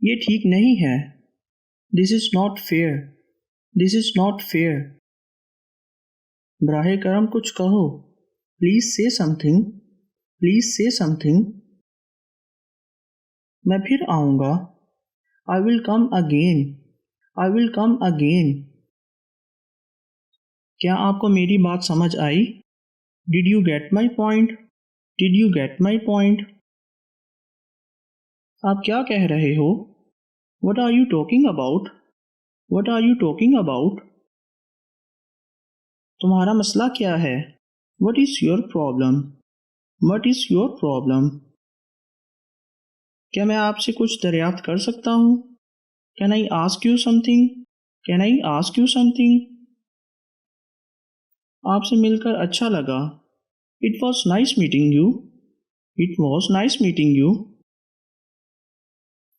ये ठीक नहीं है। This is not fair. This is not fair. बराहे करम कुछ कहो। प्लीज से समथिंग। प्लीज से समथिंग। मैं फिर आऊँगा। I will come again. I will come again. क्या आपको मेरी बात समझ आई? Did you get my point? Did you get my point? आप क्या कह रहे हो? What are you talking about? What are you talking about? तुम्हारा मसला क्या है? What is your problem? What is your problem? क्या मैं आपसे कुछ दरियाफ्त कर सकता हूँ? Can I ask you something? Can I ask you something? आपसे मिलकर अच्छा लगा। It was nice meeting you. It was nice meeting you.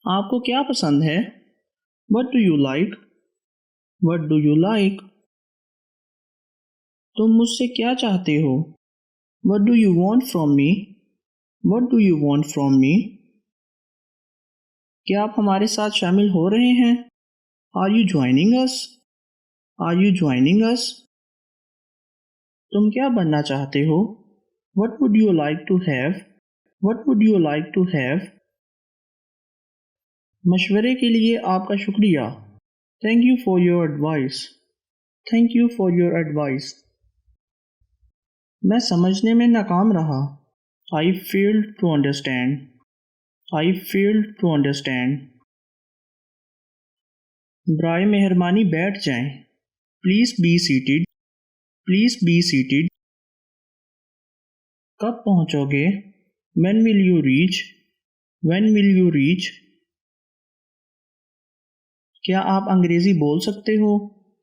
आपको क्या पसंद है? What do you like? What do you like? तुम मुझसे क्या चाहते हो? What do you want from me? What do you want from me? क्या आप हमारे साथ शामिल हो रहे हैं? Are you joining us? Are you joining us? तुम क्या बनना चाहते हो? What would you like to have? What would you like to have? मशवरे के लिए आपका शुक्रिया। Thank you for your advice. Thank you for your advice. मैं समझने में नाकाम रहा। I failed to understand. I failed to understand. बराए मेहरबानी बैठ जाएं। Please be seated. Please be seated. कब पहुंचोगे? When will you reach? When will you reach? क्या आप अंग्रेज़ी बोल सकते हो?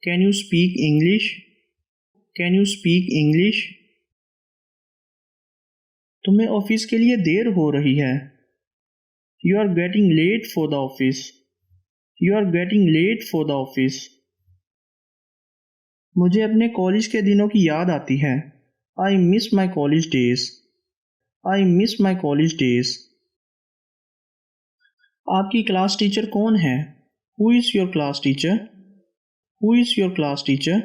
Can you speak English? Can you speak English? तुम्हें ऑफिस के लिए देर हो रही है। You are getting late for the office. You are getting late for the office. मुझे अपने कॉलेज के दिनों की याद आती है। I miss my college days. I miss my college days. आपकी क्लास टीचर कौन है? Who is your class teacher? Who is your class teacher?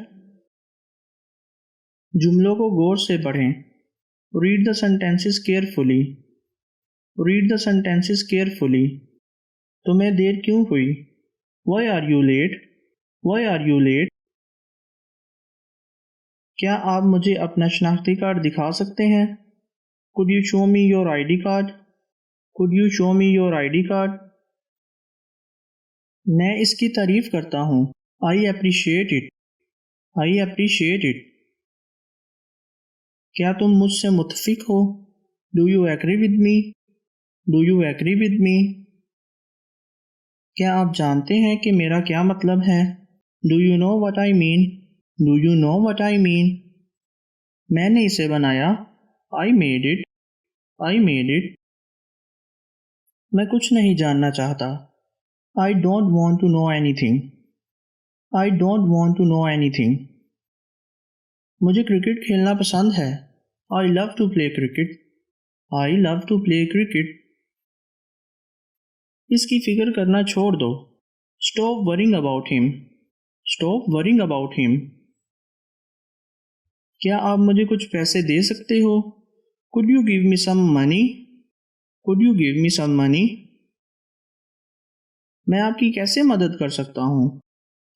जुमलों को गौर से पढ़ें। Read the sentences carefully. Read the sentences carefully. तुम्हें देर क्यों हुई? Why are you late? Why are you late? क्या आप मुझे अपना शनाख्ती कार्ड दिखा सकते हैं? Could you show me your ID card? Could you show me your ID card? मैं इसकी तारीफ करता हूँ। I appreciate it. I appreciate it. क्या तुम मुझसे मुत्तफिक हो? Do you agree with me? Do you agree with me? क्या आप जानते हैं कि मेरा क्या मतलब है? Do you know what I mean? Do you know what I mean? मैंने इसे बनाया। I made it. I made it. मैं कुछ नहीं जानना चाहता। I don't want to know anything. I don't want to know anything. मुझे क्रिकेट खेलना पसंद है। I love to play cricket. I love to play cricket. इसकी फिक्र करना छोड़ दो। Stop worrying about him. Stop worrying about him. क्या आप मुझे कुछ पैसे दे सकते हो? Could you give me some money? Could you give me some money? मैं आपकी कैसे मदद कर सकता हूँ?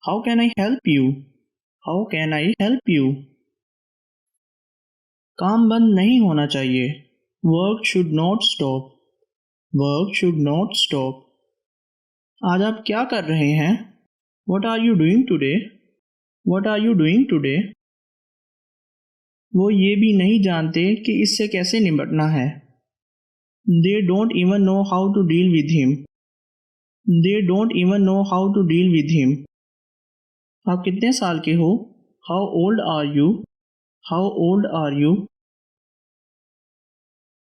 How can I help you? How can I help you? काम बंद नहीं होना चाहिए। Work should not stop. Work should not stop. आज आप क्या कर रहे हैं? What are you doing today? What are you doing today? वो ये भी नहीं जानते कि इससे कैसे निपटना है। They don't even know how to deal with him. They don't even know how to deal with him. आप कितने साल के हो? How old are you? How old are you?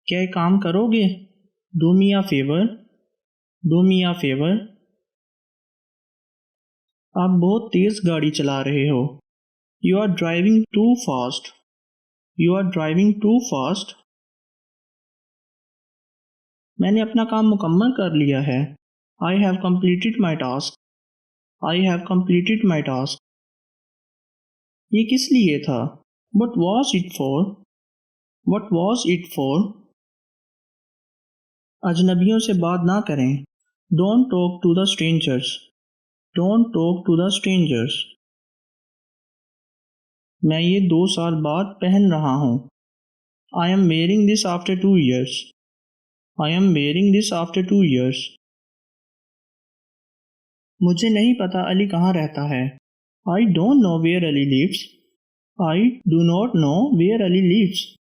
क्या एक काम करोगे? Do me a favor. Do me a favor. आप बहुत तेज गाड़ी चला रहे हो। You are driving too fast. You are driving too fast. मैंने अपना काम मुकम्मल कर लिया है। I have completed my task. I have completed my task. ये किस लिए था? What was it for? What was it for? अजनबियों से बात ना करें. Don't talk to the strangers. Don't talk to the strangers. मैं ये 2 साल बाद पहन रहा हूँ. I am wearing this after 2 years. I am wearing this after 2 years. मुझे नहीं पता अली कहाँ रहता है. I don't know where Ali lives. I do not know where Ali lives.